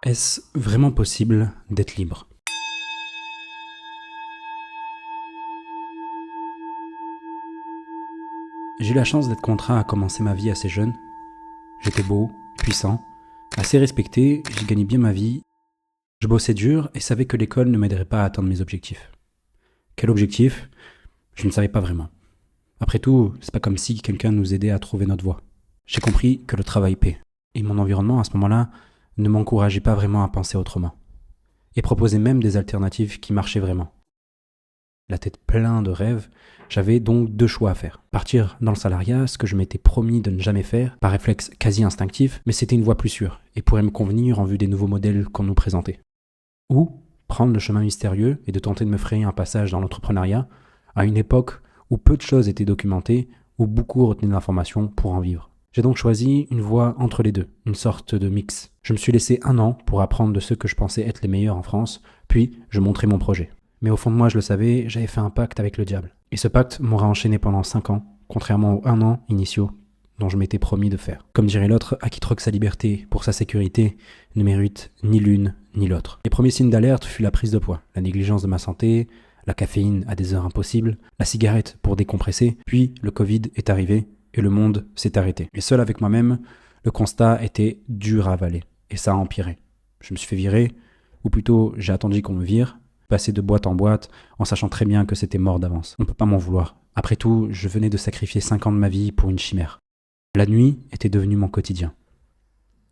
Est-ce vraiment possible d'être libre? J'ai eu la chance d'être contraint à commencer ma vie assez jeune. J'étais beau, puissant, assez respecté, j'ai gagné bien ma vie. Je bossais dur et savais que l'école ne m'aiderait pas à atteindre mes objectifs. Quel objectif? Je ne savais pas vraiment. Après tout, c'est pas comme si quelqu'un nous aidait à trouver notre voie. J'ai compris que le travail paie. Et mon environnement à ce moment-là ne m'encourageait pas vraiment à penser autrement. Et proposait même des alternatives qui marchaient vraiment. La tête pleine de rêves, j'avais donc deux choix à faire. Partir dans le salariat, ce que je m'étais promis de ne jamais faire, par réflexe quasi instinctif, mais c'était une voie plus sûre, et pourrait me convenir en vue des nouveaux modèles qu'on nous présentait. Ou prendre le chemin mystérieux et de tenter de me frayer un passage dans l'entrepreneuriat, à une époque où peu de choses étaient documentées, où beaucoup retenaient de l'information pour en vivre. J'ai donc choisi une voie entre les deux, une sorte de mix. Je me suis laissé 1 an pour apprendre de ceux que je pensais être les meilleurs en France, puis je montrais mon projet. Mais au fond de moi, je le savais, j'avais fait un pacte avec le diable. Et ce pacte m'aura enchaîné pendant 5 ans, contrairement aux 1 an initiaux dont je m'étais promis de faire. Comme dirait l'autre, à qui troque sa liberté pour sa sécurité ne mérite ni l'une ni l'autre. Les premiers signes d'alerte furent la prise de poids, la négligence de ma santé, la caféine à des heures impossibles, la cigarette pour décompresser, puis le Covid est arrivé et le monde s'est arrêté. Et seul avec moi-même, le constat était dur à avaler, et ça a empiré. Je me suis fait virer, ou plutôt j'ai attendu qu'on me vire, passer de boîte en boîte, en sachant très bien que c'était mort d'avance. On peut pas m'en vouloir. Après tout, je venais de sacrifier 5 ans de ma vie pour une chimère. La nuit était devenue mon quotidien.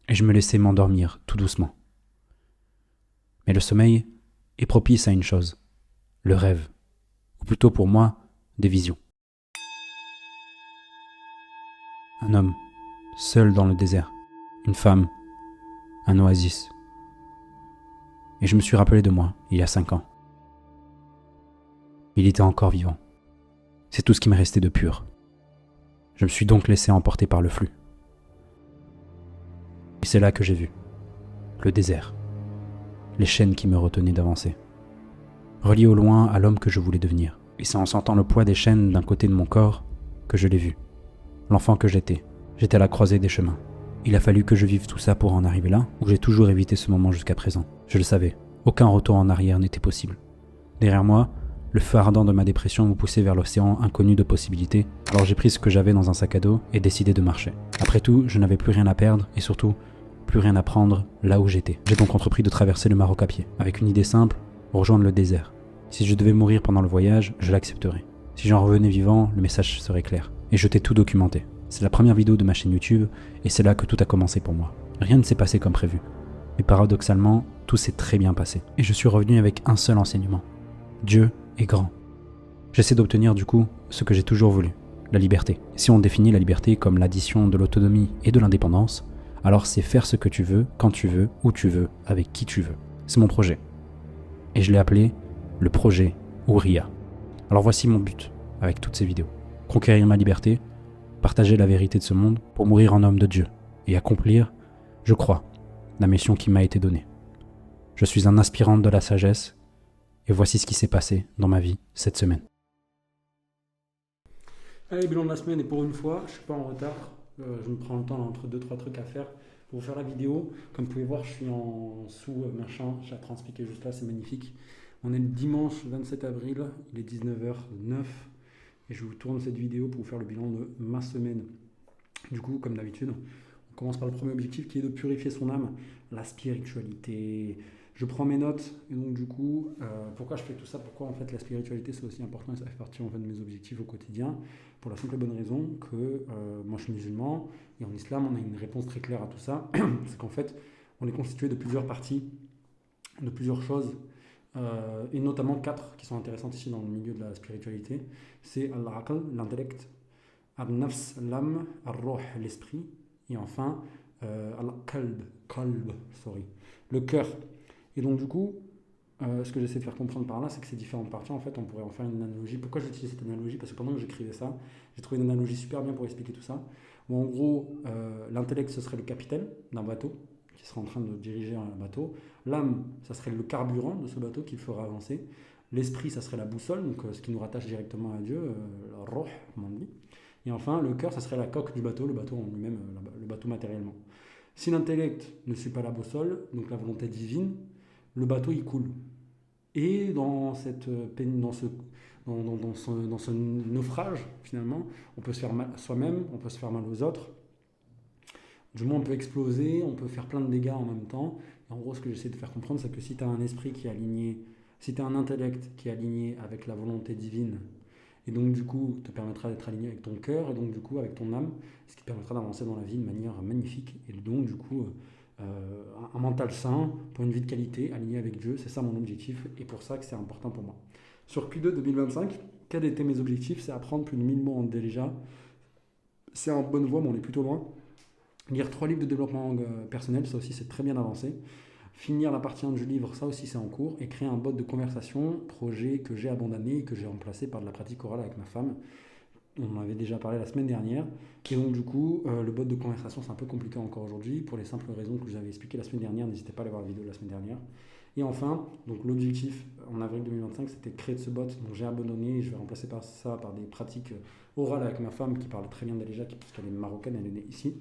Et je me laissais m'endormir, tout doucement. Mais le sommeil est propice à une chose, le rêve. Ou plutôt pour moi, des visions. Un homme, seul dans le désert. Une femme, un oasis. Et je me suis rappelé de moi, il y a 5 ans. Il était encore vivant. C'est tout ce qui me restait de pur. Je me suis donc laissé emporter par le flux. Et c'est là que j'ai vu le désert, les chaînes qui me retenaient d'avancer, reliées au loin à l'homme que je voulais devenir. Et c'est en sentant le poids des chaînes d'un côté de mon corps que je l'ai vu. L'enfant que j'étais. J'étais à la croisée des chemins. Il a fallu que je vive tout ça pour en arriver là, ou j'ai toujours évité ce moment jusqu'à présent. Je le savais, aucun retour en arrière n'était possible. Derrière moi, le feu ardent de ma dépression me poussait vers l'océan inconnu de possibilités, alors j'ai pris ce que j'avais dans un sac à dos et décidé de marcher. Après tout, je n'avais plus rien à perdre et surtout, plus rien à prendre là où j'étais. J'ai donc entrepris de traverser le Maroc à pied, avec une idée simple, rejoindre le désert. Si je devais mourir pendant le voyage, je l'accepterais. Si j'en revenais vivant, le message serait clair. Et je t'ai tout documenté. C'est la première vidéo de ma chaîne YouTube et c'est là que tout a commencé pour moi. Rien ne s'est passé comme prévu. Mais paradoxalement, tout s'est très bien passé. Et je suis revenu avec un seul enseignement. Dieu est grand. J'essaie d'obtenir du coup ce que j'ai toujours voulu, la liberté. Si on définit la liberté comme l'addition de l'autonomie et de l'indépendance, alors c'est faire ce que tu veux, quand tu veux, où tu veux, avec qui tu veux. C'est mon projet. Et je l'ai appelé le projet Ouria. Alors voici mon but avec toutes ces vidéos. Conquérir ma liberté, partager la vérité de ce monde pour mourir en homme de Dieu et accomplir, je crois, la mission qui m'a été donnée. Je suis un aspirant de la sagesse et voici ce qui s'est passé dans ma vie cette semaine. Allez, bilan de la semaine et pour une fois, je suis pas en retard. Je me prends le temps là, entre 2-3 trucs à faire pour vous faire la vidéo. Comme vous pouvez voir, je suis en sous machin. J'ai transpliqué juste là, c'est magnifique. On est le dimanche 27 avril, il est 19h09 et je vous tourne cette vidéo pour vous faire le bilan de ma semaine. Du coup, comme d'habitude, on commence par le premier objectif qui est de purifier son âme, la spiritualité. Je prends mes notes et donc du coup, pourquoi je fais tout ça? Pourquoi en fait la spiritualité c'est aussi important et ça fait partie en fait de mes objectifs au quotidien? Pour la simple et bonne raison que moi je suis musulman et en islam on a une réponse très claire à tout ça. C'est qu'en fait on est constitué de plusieurs parties, de plusieurs choses et notamment 4 qui sont intéressantes ici dans le milieu de la spiritualité. C'est al-aql, l'intellect, al-nafs, l'âme, al-ruh, l'esprit et enfin al-qalb, sorry, le cœur. Et donc du coup, ce que j'essaie de faire comprendre par là, c'est que ces différentes parties, en fait, on pourrait en faire une analogie. Pourquoi j'ai utilisé cette analogie? Parce que pendant que j'écrivais ça, j'ai trouvé une analogie super bien pour expliquer tout ça. Où en gros, l'intellect, ce serait le capitaine d'un bateau qui serait en train de diriger un bateau. L'âme, ça serait le carburant de ce bateau qui le fera avancer. L'esprit, ça serait la boussole, donc ce qui nous rattache directement à Dieu, le roh, comme on dit. Et enfin, le cœur, ça serait la coque du bateau, le bateau en lui-même, le bateau matériellement. Si l'intellect ne suit pas la boussole, donc la volonté divine, le bateau il coule. Et dans ce naufrage, finalement, on peut se faire mal à soi-même, on peut se faire mal aux autres. Du moins, on peut exploser, on peut faire plein de dégâts en même temps. Et en gros, ce que j'essaie de faire comprendre, c'est que si tu as un esprit qui est aligné, si tu as un intellect qui est aligné avec la volonté divine, et donc du coup, te permettra d'être aligné avec ton cœur, et donc du coup, avec ton âme, ce qui te permettra d'avancer dans la vie de manière magnifique. Et donc, du coup, un mental sain pour une vie de qualité, aligné avec Dieu, c'est ça mon objectif, et pour ça que c'est important pour moi. Sur Q2 2025, quels étaient mes objectifs? C'est apprendre plus de 1000 mots en déjà. C'est en bonne voie, mais on est plutôt loin. Lire 3 livres de développement personnel, ça aussi c'est très bien avancé. Finir la partie 1 du livre, ça aussi c'est en cours. Et créer un bot de conversation, projet que j'ai abandonné et que j'ai remplacé par de la pratique orale avec ma femme. On en avait déjà parlé la semaine dernière. Et donc du coup, le bot de conversation c'est un peu compliqué encore aujourd'hui pour les simples raisons que je vous avais expliquées la semaine dernière. N'hésitez pas à aller voir la vidéo de la semaine dernière. Et enfin, donc l'objectif en avril 2025, c'était de créer ce bot dont j'ai abandonné. Et je vais remplacer par ça par des pratiques orales avec ma femme qui parle très bien déjà, puisqu'elle est marocaine, elle est née ici.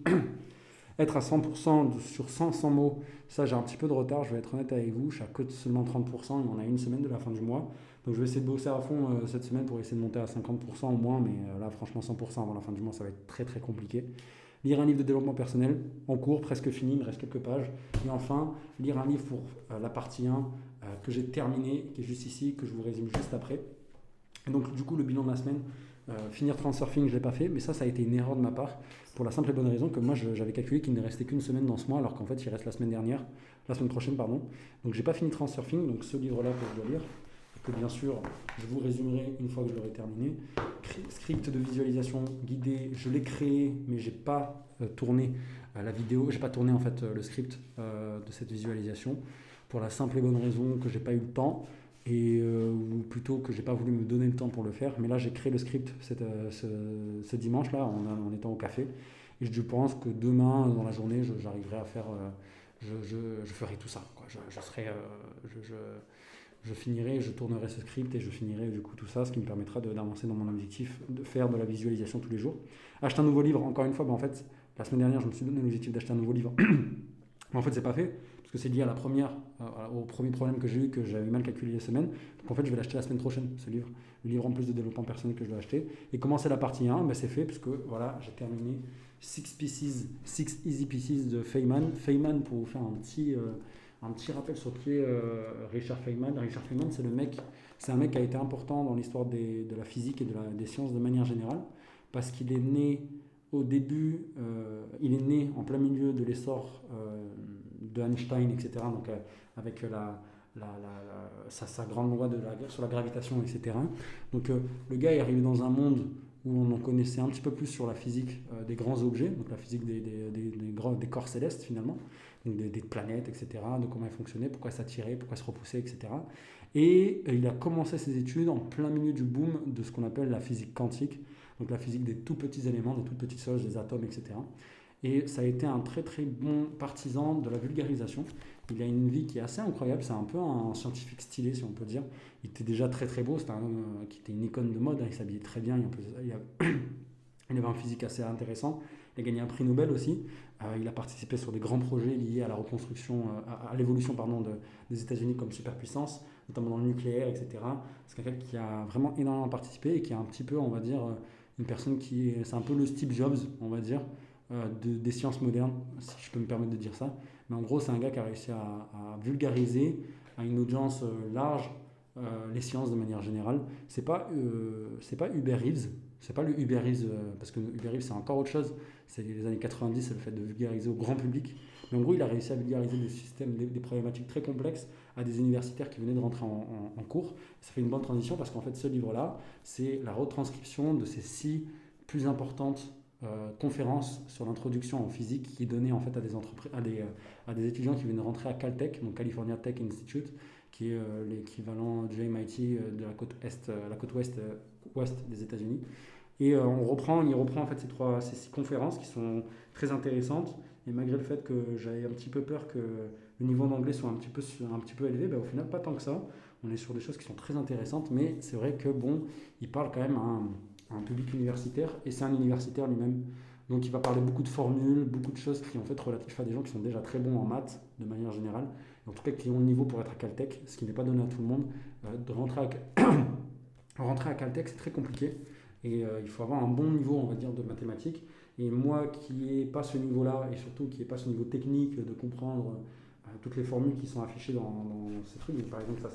Être à 100% sur 100 mots, ça j'ai un petit peu de retard, je vais être honnête avec vous, je suis à que de seulement 30%, et on a une semaine de la fin du mois. Donc je vais essayer de bosser à fond cette semaine pour essayer de monter à 50% au moins, mais là franchement 100% avant la fin du mois ça va être très très compliqué. Lire un livre de développement personnel, en cours, presque fini, il me reste quelques pages. Et enfin, lire un livre pour la partie 1 que j'ai terminé, qui est juste ici, que je vous résume juste après. Et donc du coup le bilan de la semaine, finir Transurfing, je ne l'ai pas fait, mais ça a été une erreur de ma part, pour la simple et bonne raison que moi j'avais calculé qu'il ne restait qu'une semaine dans ce mois, alors qu'en fait il reste la semaine prochaine, pardon. Donc j'ai pas fini Transurfing, donc ce livre-là que je dois lire, que bien sûr je vous résumerai une fois que je l'aurai terminé. Script de visualisation guidé, je l'ai créé, mais j'ai pas tourné la vidéo, j'ai pas tourné en fait le script de cette visualisation, pour la simple et bonne raison que j'ai pas eu le temps. Ou plutôt que j'ai pas voulu me donner le temps pour le faire, mais là j'ai créé le script ce dimanche là en étant au café, et je pense que demain dans la journée j'arriverai à faire je ferai tout ça quoi. Je finirai, je tournerai ce script et je finirai du coup tout ça, ce qui me permettra d'avancer dans mon objectif de faire de la visualisation tous les jours. Acheter un nouveau livre, encore une fois, en fait la semaine dernière je me suis donné l'objectif d'acheter un nouveau livre. Mais en fait, c'est pas fait, parce que c'est lié à au premier problème que j'ai eu, que j'avais mal calculé les semaines. Donc en fait, je vais l'acheter la semaine prochaine, ce livre. Le livre en plus de développement personnel que je dois acheter. Et commencer la partie 1, ben c'est fait, parce que voilà, j'ai terminé 6 Easy Pieces de Feynman. Feynman, pour vous faire un petit rappel sur qui est Richard Feynman. Richard Feynman, c'est un mec qui a été important dans l'histoire de la physique et des sciences de manière générale, parce qu'il est né au début, il est né en plein milieu de l'essor de Einstein, etc. Donc avec sa grande loi sur la gravitation, etc. Donc le gars est arrivé dans un monde où on en connaissait un petit peu plus sur la physique des grands objets, donc la physique des corps célestes finalement, donc des planètes, etc., de comment elles fonctionnaient, pourquoi s'attirer, pourquoi se repousser, etc. Et il a commencé ses études en plein milieu du boom de ce qu'on appelle la physique quantique, donc la physique des tout petits éléments, des toutes petites choses, des atomes, etc. Et ça a été un très très bon partisan de la vulgarisation. Il a une vie qui est assez incroyable, c'est un peu un scientifique stylé si on peut dire. Il était déjà très très beau, c'était un homme qui était une icône de mode, il s'habillait très bien, il avait un physique assez intéressant. Il a gagné un prix Nobel aussi. Il a participé sur des grands projets liés à la reconstruction, à l'évolution des États-Unis comme superpuissance, notamment dans le nucléaire, etc. C'est quelqu'un qui a vraiment énormément participé et qui est un petit peu, on va dire, une personne c'est un peu le Steve Jobs, on va dire, des sciences modernes, si je peux me permettre de dire ça. Mais en gros, c'est un gars qui a réussi à vulgariser à une audience large les sciences de manière générale. C'est pas Uber Reeves, c'est pas le Uber Reeves, parce que Uber Reeves c'est encore autre chose. C'est les années 90, c'est le fait de vulgariser au grand public. Mais en gros, il a réussi à vulgariser des systèmes, des problématiques très complexes à des universitaires qui venaient de rentrer en cours. Ça fait une bonne transition parce qu'en fait, ce livre-là, c'est la retranscription de ces 6 plus importantes conférences sur l'introduction en physique qui est donnée en fait à des étudiants qui viennent de rentrer à Caltech, donc California Tech Institute, qui est l'équivalent du MIT de la côte ouest des États-Unis. Et il reprend en fait ces 6 conférences qui sont très intéressantes. Et malgré le fait que j'avais un petit peu peur que le niveau d'anglais soit un petit peu élevé, au final pas tant que ça. On est sur des choses qui sont très intéressantes, mais c'est vrai que il parle quand même à un public universitaire, et c'est un universitaire lui-même. Donc il va parler beaucoup de formules, beaucoup de choses qui en fait relatifs à des gens qui sont déjà très bons en maths de manière générale, en tout cas qui ont le niveau pour être à Caltech, ce qui n'est pas donné à tout le monde. De rentrer à Caltech, c'est très compliqué et il faut avoir un bon niveau, on va dire, de mathématiques. Et moi qui n'ai pas ce niveau-là et surtout qui n'ai pas ce niveau technique de comprendre toutes les formules qui sont affichées dans ces trucs, donc, par exemple, ça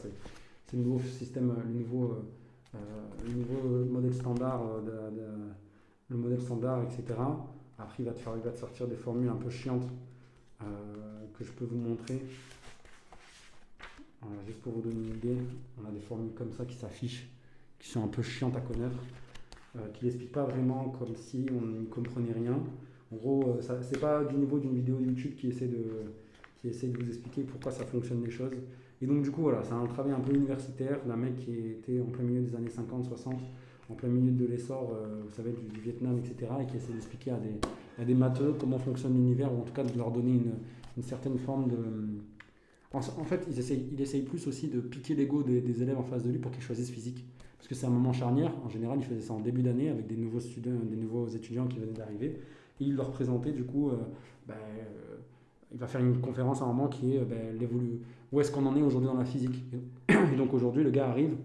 c'est le nouveau système, le nouveau modèle standard, le modèle standard, etc. Après, il va te sortir des formules un peu chiantes que je peux vous montrer. Voilà, juste pour vous donner une idée, on a des formules comme ça qui s'affichent, qui sont un peu chiantes à connaître, qui n'expliquent pas vraiment comme si on ne comprenait rien. En gros, c'est pas du niveau d'une vidéo YouTube qui essaie de vous expliquer pourquoi ça fonctionne les choses. Et donc du coup, voilà, c'est un travail un peu universitaire d'un mec qui était en plein milieu des années 50-60, en plein milieu de l'essor, vous savez, du Vietnam, etc., et qui essaie d'expliquer à des matheux comment fonctionne l'univers, ou en tout cas de leur donner une certaine forme de... En fait, il essaye plus aussi de piquer l'ego des élèves en face de lui pour qu'ils choisissent physique. Parce que c'est un moment charnière. En général, il faisait ça en début d'année avec des nouveaux étudiants qui venaient d'arriver. Et il leur présentait du coup, il va faire une conférence à un moment qui est où est-ce qu'on en est aujourd'hui dans la physique. Et donc aujourd'hui, le gars arrive,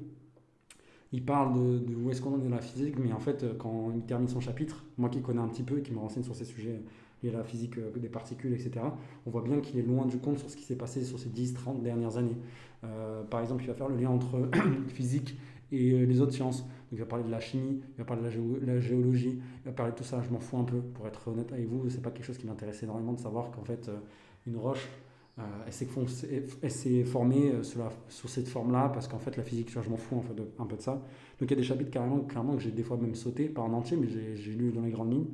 il parle de où est-ce qu'on en est dans la physique, mais en fait, quand il termine son chapitre, moi qui connais un petit peu et qui me renseigne sur ces sujets liés à la physique des particules, etc., on voit bien qu'il est loin du compte sur ce qui s'est passé sur ces 10-30 dernières années. Par exemple, il va faire le lien entre physique et les autres sciences. Donc, il va parler de la chimie, il va parler de la géologie, il va parler de tout ça. Je m'en fous un peu, pour être honnête avec vous. C'est pas quelque chose qui m'intéresse énormément de savoir qu'en fait, une roche, elle s'est formée sur cette forme-là, parce qu'en fait, la physique, tu vois, je m'en fous en fait, un peu de ça. Donc, il y a des chapitres clairement que j'ai des fois même sauté, pas en entier, mais j'ai lu dans les grandes lignes.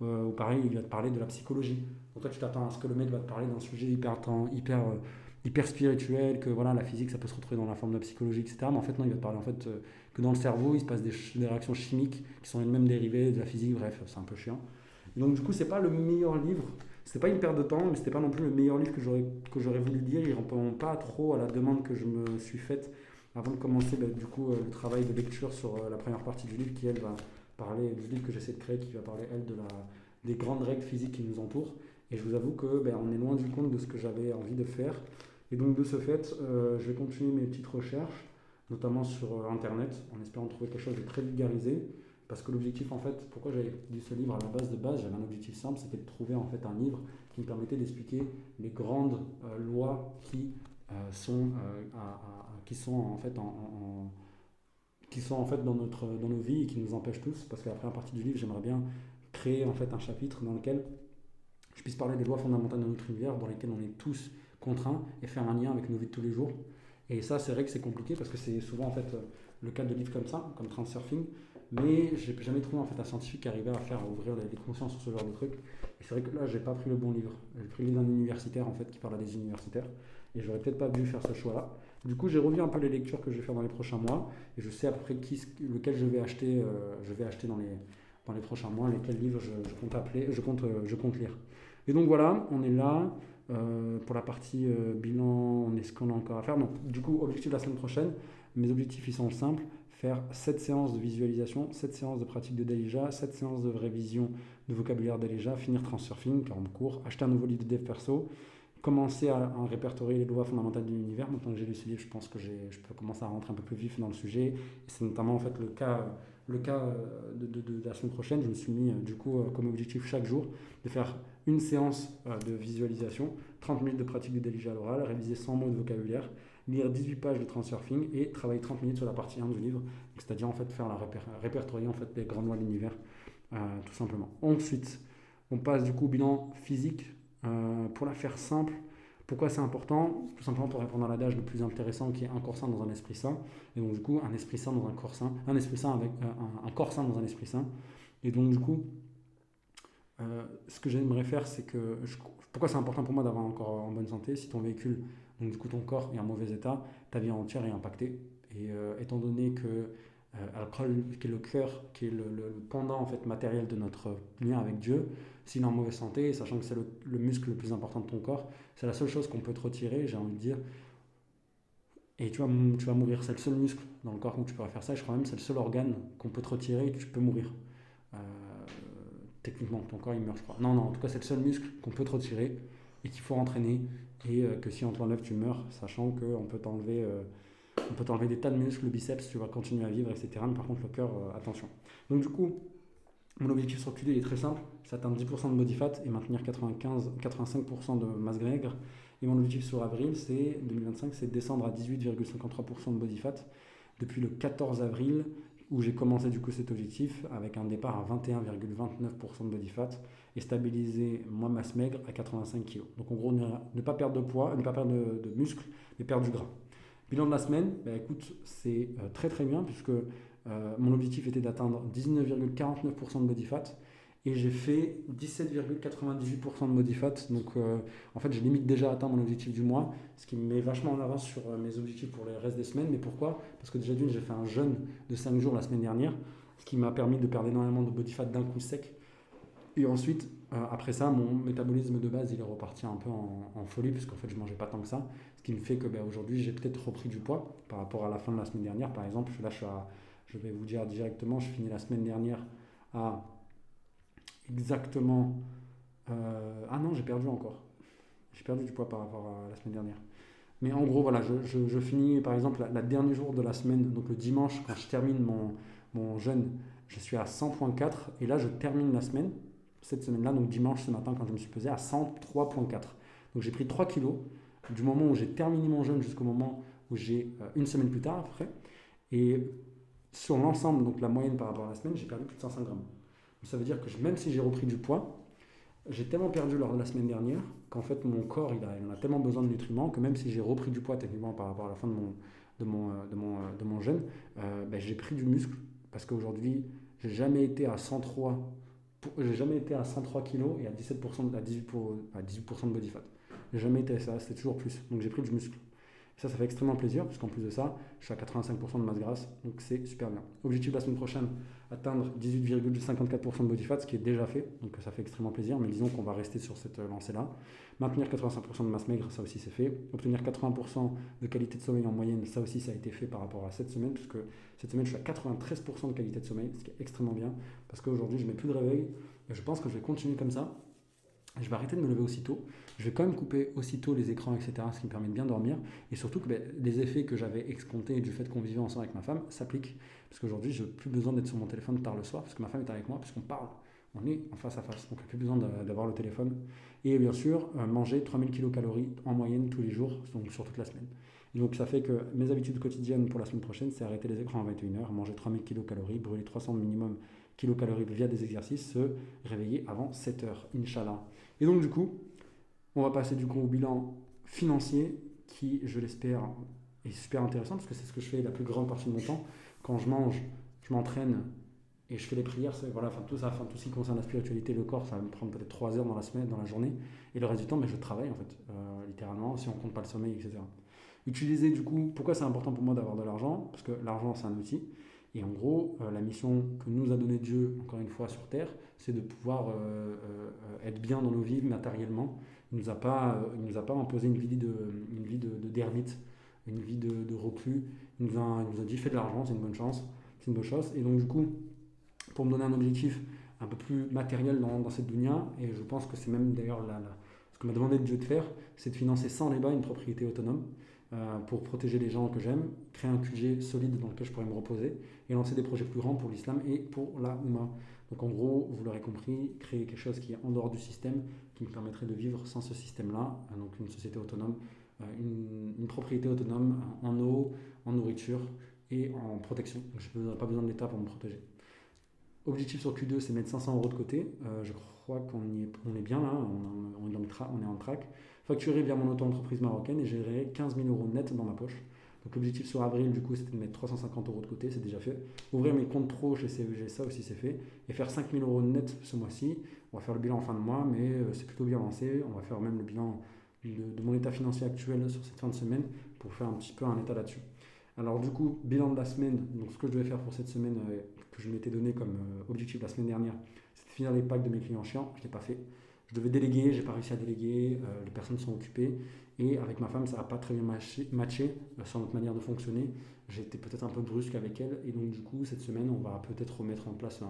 Ou pareil, il va te parler de la psychologie. Donc, toi, tu t'attends à ce que le mec va te parler d'un sujet hyper spirituel, que voilà, la physique ça peut se retrouver dans la forme de la psychologie, etc. Mais en fait, non, il va te parler en fait, que dans le cerveau, il se passe des réactions chimiques qui sont elles-mêmes dérivées de la physique, bref, c'est un peu chiant. Et donc, du coup, c'est pas le meilleur livre, c'était pas une perte de temps, mais c'était pas non plus le meilleur livre que j'aurais voulu lire. Il répond pas trop à la demande que je me suis faite avant de commencer du coup, le travail de lecture sur la première partie du livre qui, elle, va parler du livre que j'essaie de créer, qui va parler, elle, des grandes règles physiques qui nous entourent. Et je vous avoue que on est loin du compte de ce que j'avais envie de faire. Et donc de ce fait, je vais continuer mes petites recherches, notamment sur Internet, en espérant trouver quelque chose de très vulgarisé. Parce que l'objectif, en fait, pourquoi j'avais lu ce livre à la base, j'avais un objectif simple, c'était de trouver en fait un livre qui me permettait d'expliquer les grandes lois qui sont en fait qui sont en fait dans nos vies et qui nous empêchent tous. Parce que la première partie du livre, j'aimerais bien créer en fait un chapitre dans lequel je puisse parler des lois fondamentales de notre univers, dans lesquelles on est tous contraints, et faire un lien avec nos vies de tous les jours. Et ça, c'est vrai que c'est compliqué parce que c'est souvent en fait le cas de livres comme ça, comme Transurfing, mais j'ai jamais trouvé en fait un scientifique qui arrivait à faire ouvrir les consciences sur ce genre de trucs. Et c'est vrai que là, j'ai pas pris le bon livre. J'ai pris le livre d'un universitaire en fait qui parle à des universitaires, et j'aurais peut-être pas dû faire ce choix-là. Du coup, j'ai revu un peu les lectures que je vais faire dans les prochains mois, et je sais à peu près lequel je vais acheter dans les prochains mois, lesquels livres je compte lire. Et donc voilà, on est là. Pour la partie bilan, on est ce qu'on a encore à faire. Donc, du coup, objectif de la semaine prochaine, mes objectifs ils sont simples: faire 7 séances de visualisation, 7 séances de pratique de Dalija, 7 séances de révision de vocabulaire Dalija, finir Transurfing, 40 cours, acheter un nouveau livre de dev perso, commencer à répertorier les lois fondamentales de l'univers. Maintenant que j'ai lu ce livre, je pense que je peux commencer à rentrer un peu plus vif dans le sujet. Et c'est notamment en fait le cas de la semaine prochaine. Je me suis mis du coup comme objectif chaque jour de faire une séance de visualisation, 30 minutes de pratique du Dalija à l'oral, réviser 100 mots de vocabulaire, lire 18 pages de Transurfing et travailler 30 minutes sur la partie 1 du livre, c'est-à-dire en fait faire répertorier en fait les grandes lois de l'univers, tout simplement. Ensuite, on passe du coup au bilan physique. Pour la faire simple, pourquoi c'est important? Tout simplement pour répondre à l'adage le plus intéressant qui est un corps sain dans un esprit sain. Et donc du coup, un esprit sain dans un corps sain, un esprit sain avec un corps sain dans un esprit sain. Et donc du coup, ce que j'aimerais faire, c'est que pourquoi c'est important pour moi d'avoir un corps en bonne santé? Si ton véhicule, donc du coup ton corps est en mauvais état, ta vie entière est impactée. Et étant donné que l'alcool, qui est le cœur, qui est le pendant en fait matériel de notre lien avec Dieu, s'il est en mauvaise santé, sachant que c'est le muscle le plus important de ton corps, c'est la seule chose qu'on peut te retirer, j'ai envie de dire, et tu vas mourir. C'est le seul muscle dans le corps où tu pourras faire ça, et je crois même que c'est le seul organe qu'on peut te retirer et que tu peux mourir. Euh, techniquement, ton corps il meurt, je crois. Non, non, en tout cas, c'est le seul muscle qu'on peut te retirer et qu'il faut entraîner. Et que si on te l'enlève, tu meurs, sachant qu'on peut t'enlever des tas de muscles, le biceps, tu vas continuer à vivre, etc. Mais par contre, le cœur, attention. Donc, du coup, mon objectif sur QD est très simple, c'est atteindre 10% de body fat et maintenir 85% de masse maigre. Et mon objectif sur avril, c'est 2025, c'est de descendre à 18,53% de body fat depuis le 14 avril où j'ai commencé du coup cet objectif avec un départ à 21,29% de body fat et stabiliser ma masse maigre à 85 kg. Donc en gros, ne pas perdre de poids, ne pas perdre de muscle, mais perdre du gras. Bilan de la semaine, bah, écoute, c'est très très bien puisque mon objectif était d'atteindre 19,49% de body fat et j'ai fait 17,98% de body fat. Donc en fait, j'ai limite déjà atteint mon objectif du mois, ce qui me met vachement en avance sur mes objectifs pour le reste des semaines. Mais pourquoi? Parce que déjà d'une, j'ai fait un jeûne de 5 jours la semaine dernière, ce qui m'a permis de perdre énormément de body fat d'un coup sec. Et ensuite, après ça, mon métabolisme de base, il est reparti un peu en folie, puisqu'en fait, je mangeais pas tant que ça. Ce qui me fait que aujourd'hui, j'ai peut-être repris du poids par rapport à la fin de la semaine dernière. Par exemple, là, je vais vous dire directement, je finis la semaine dernière à exactement... ah non, j'ai perdu encore. J'ai perdu du poids par rapport à la semaine dernière. Mais en gros, voilà, je finis, par exemple, la dernier jour de la semaine, donc le dimanche, quand je termine mon jeûne, je suis à 100,4. Et là, je termine la semaine, cette semaine-là, donc dimanche ce matin, quand je me suis pesé, à 103,4. Donc j'ai pris 3 kilos du moment où j'ai terminé mon jeûne jusqu'au moment où j'ai une semaine plus tard, après. Et sur l'ensemble, donc la moyenne par rapport à la semaine, j'ai perdu plus de 500 grammes. Donc ça veut dire que même si j'ai repris du poids, j'ai tellement perdu lors de la semaine dernière qu'en fait mon corps il en a tellement besoin de nutriments que même si j'ai repris du poids techniquement par rapport à la fin de mon jeûne, j'ai pris du muscle parce qu'aujourd'hui j'ai jamais été à 103 kg et à 17% à 18% de body fat. J'ai jamais été à ça, c'était toujours plus. Donc j'ai pris du muscle. Ça fait extrêmement plaisir, puisqu'en plus de ça, je suis à 85% de masse grasse, donc c'est super bien. Objectif de la semaine prochaine, atteindre 18,54% de body fat, ce qui est déjà fait, donc ça fait extrêmement plaisir, mais disons qu'on va rester sur cette lancée-là. Maintenir 85% de masse maigre, ça aussi c'est fait. Obtenir 80% de qualité de sommeil en moyenne, ça aussi ça a été fait par rapport à cette semaine, puisque cette semaine je suis à 93% de qualité de sommeil, ce qui est extrêmement bien, parce qu'aujourd'hui je ne mets plus de réveil, et je pense que je vais continuer comme ça. Je vais arrêter de me lever aussitôt. Je vais quand même couper aussitôt les écrans, etc. Ce qui me permet de bien dormir. Et surtout que les effets que j'avais escomptés du fait qu'on vivait ensemble avec ma femme s'appliquent. Parce qu'aujourd'hui, je n'ai plus besoin d'être sur mon téléphone tard le soir. Parce que ma femme est avec moi, puisqu'on parle. On est en face à face. Donc, il n'y a plus besoin d'avoir le téléphone. Et bien sûr, manger 3000 kcal en moyenne tous les jours, donc sur toute la semaine. Et donc, ça fait que mes habitudes quotidiennes pour la semaine prochaine, c'est arrêter les écrans à 21h, manger 3000 kcal, brûler 300 minimum kilocalories via des exercices, se réveiller avant 7h, Inch'Allah. Et donc du coup, on va passer du coup au bilan financier qui, je l'espère, est super intéressant parce que c'est ce que je fais la plus grande partie de mon temps. Quand je mange, je m'entraîne et je fais les prières, voilà, tout ce qui concerne la spiritualité, le corps, ça va me prendre peut-être 3 heures dans la semaine, dans la journée. Et le reste du temps, je travaille en fait, littéralement, si on compte pas le sommeil, etc. Utiliser du coup, pourquoi c'est important pour moi d'avoir de l'argent? Parce que l'argent c'est un outil. Et en gros, la mission que nous a donnée Dieu, encore une fois, sur Terre, c'est de pouvoir être bien dans nos vies matériellement. Il ne nous a pas imposé une vie d'ermite, une vie de reclus. Il nous a dit, fais de l'argent, c'est une bonne chance, c'est une bonne chose. Et donc du coup, pour me donner un objectif un peu plus matériel dans cette dunya, et je pense que c'est même d'ailleurs ce que m'a demandé Dieu de faire, c'est de financer sans les bas une propriété autonome. Pour protéger les gens que j'aime, créer un QG solide dans lequel je pourrais me reposer et lancer des projets plus grands pour l'islam et pour la Oumma. Donc en gros, vous l'aurez compris, créer quelque chose qui est en dehors du système, qui me permettrait de vivre sans ce système-là, donc une société autonome, une propriété autonome en eau, en nourriture et en protection. Donc je n'ai pas besoin de l'État pour me protéger. Objectif sur Q2, c'est mettre 500 € de côté. Je crois qu'on est bien là, on est en track. Facturer via mon auto-entreprise marocaine et gérer 15 000 € net dans ma poche. Donc l'objectif sur avril, du coup, c'était de mettre 350 € de côté, c'est déjà fait. Ouvrir mes comptes pro chez CVG, ça aussi c'est fait. Et faire 5 000 € net ce mois-ci. On va faire le bilan en fin de mois, mais c'est plutôt bien avancé. On va faire même le bilan de mon état financier actuel sur cette fin de semaine pour faire un petit peu un état là-dessus. Alors du coup, bilan de la semaine, donc ce que je devais faire pour cette semaine que je m'étais donné comme objectif la semaine dernière, c'était de finir les packs de mes clients chiants, je ne l'ai pas fait. Je devais déléguer, j'ai pas réussi à déléguer, les personnes sont occupées et avec ma femme ça n'a pas très bien matché sur notre manière de fonctionner. J'ai été peut-être un peu brusque avec elle et donc du coup cette semaine on va peut-être remettre en place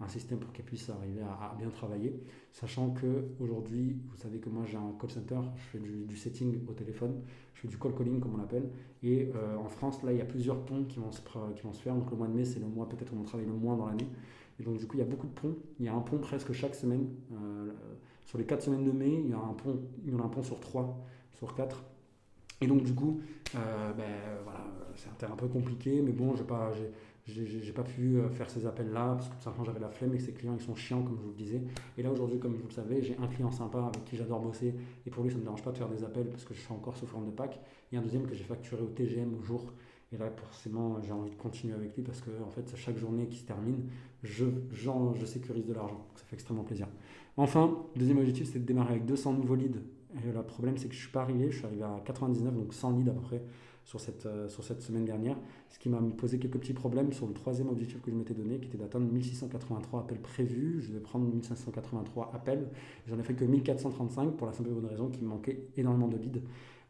un système pour qu'elle puisse arriver à bien travailler. Sachant qu'aujourd'hui, vous savez que moi j'ai un call center, je fais du setting au téléphone, je fais du call calling comme on l'appelle. Et en France, là, il y a plusieurs ponts qui vont se faire. Donc le mois de mai, c'est le mois peut-être où on travaille le moins dans l'année. Et donc du coup, il y a beaucoup de ponts. Il y a un pont presque chaque semaine. Sur les 4 semaines de mai, il y en a un pont sur 3, sur 4. Et donc du coup, voilà, c'était un peu compliqué, mais bon, j'ai pas pu faire ces appels-là parce que tout simplement j'avais la flemme et que ces clients ils sont chiants comme je vous le disais. Et là aujourd'hui, comme vous le savez, j'ai un client sympa avec qui j'adore bosser et pour lui ça ne me dérange pas de faire des appels parce que je suis encore sous forme de pack. Et un deuxième que j'ai facturé au TGM au jour. Et là forcément j'ai envie de continuer avec lui parce que en fait chaque journée qui se termine, je sécurise de l'argent. Donc ça fait extrêmement plaisir. Enfin, deuxième objectif c'était de démarrer avec 200 nouveaux leads. Et le problème c'est que je suis pas arrivé, je suis arrivé à 99 donc 100 leads à peu près sur cette semaine dernière, ce qui m'a posé quelques petits problèmes sur le troisième objectif que je m'étais donné, qui était d'atteindre 1683 appels prévus. Je vais prendre 1583 appels, j'en ai fait que 1435 pour la simple et bonne raison qu'il me manquait énormément de leads.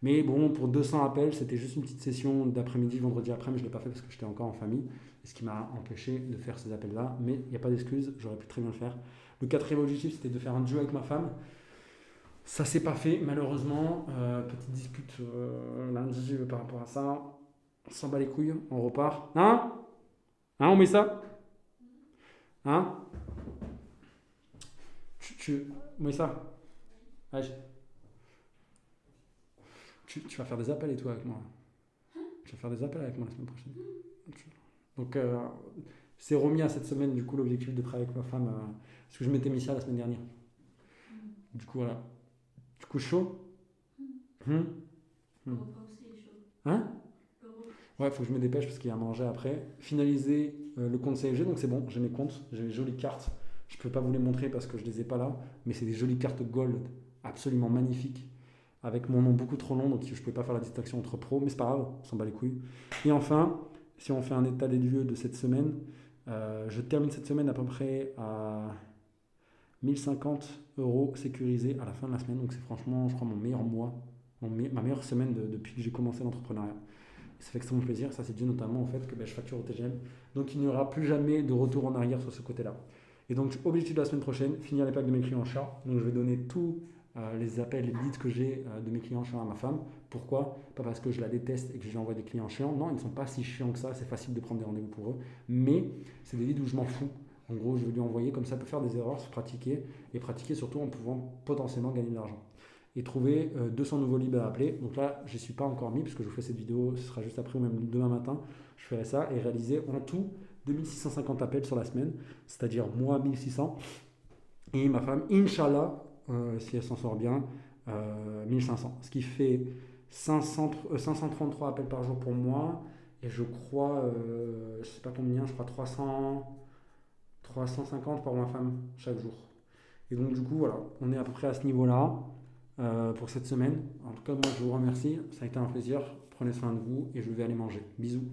Mais bon, pour 200 appels, c'était juste une petite session d'après-midi, vendredi après, mais je ne l'ai pas fait parce que j'étais encore en famille, ce qui m'a empêché de faire ces appels-là. Mais il n'y a pas d'excuse, j'aurais pu très bien le faire. Le quatrième objectif, c'était de faire un duo avec ma femme. Ça s'est pas fait malheureusement, petite dispute lundi par rapport à ça, on s'en bat les couilles, on repart. Hein? On met ça? Hein? On met ça? Ouais, tu vas faire des appels et tout avec moi. Tu vas faire des appels avec moi la semaine prochaine. Donc c'est remis à cette semaine du coup l'objectif de travailler avec ma femme, parce que je m'étais mis ça la semaine dernière. Du coup voilà. Du coup chaud? Hein? Ouais, il faut que je me dépêche parce qu'il y a à manger après. Finaliser le compte CFG, donc c'est bon, j'ai mes comptes, j'ai les jolies cartes. Je ne peux pas vous les montrer parce que je ne les ai pas là, mais c'est des jolies cartes gold, absolument magnifiques, avec mon nom beaucoup trop long, donc je ne pouvais pas faire la distinction entre pro, mais c'est pas grave, on s'en bat les couilles. Et enfin, si on fait un état des lieux de cette semaine, je termine cette semaine à peu près à 1050 € sécurisés à la fin de la semaine, donc c'est franchement, je crois, mon meilleur mois, ma meilleure semaine depuis que j'ai commencé l'entrepreneuriat. Ça fait extrêmement plaisir, ça c'est dû notamment au fait que je facture au TGM, donc il n'y aura plus jamais de retour en arrière sur ce côté-là. Et donc objectif de la semaine prochaine, finir les packs de mes clients chats, donc je vais donner tous les appels, les leads que j'ai de mes clients chiants à ma femme. Pourquoi? Pas parce que je la déteste et que je lui envoie des clients chiants, non, ils ne sont pas si chiants que ça, c'est facile de prendre des rendez-vous pour eux, mais c'est des leads où je m'en fous. En gros, je vais lui envoyer, comme ça, peut faire des erreurs, se pratiquer, et pratiquer surtout en pouvant potentiellement gagner de l'argent. Et trouver 200 nouveaux leads à appeler. Donc là, je n'y suis pas encore mis, puisque je vous fais cette vidéo, ce sera juste après ou même demain matin. Je ferai ça et réaliser en tout 2650 appels sur la semaine, c'est-à-dire moi 1600, et ma femme, Inch'Allah, si elle s'en sort bien, 1500. Ce qui fait 533 appels par jour pour moi, et je crois, je ne sais pas combien, je crois 350 pour ma femme chaque jour. Et donc du coup, voilà, on est à peu près à ce niveau-là pour cette semaine. En tout cas, moi, je vous remercie. Ça a été un plaisir. Prenez soin de vous et je vais aller manger. Bisous.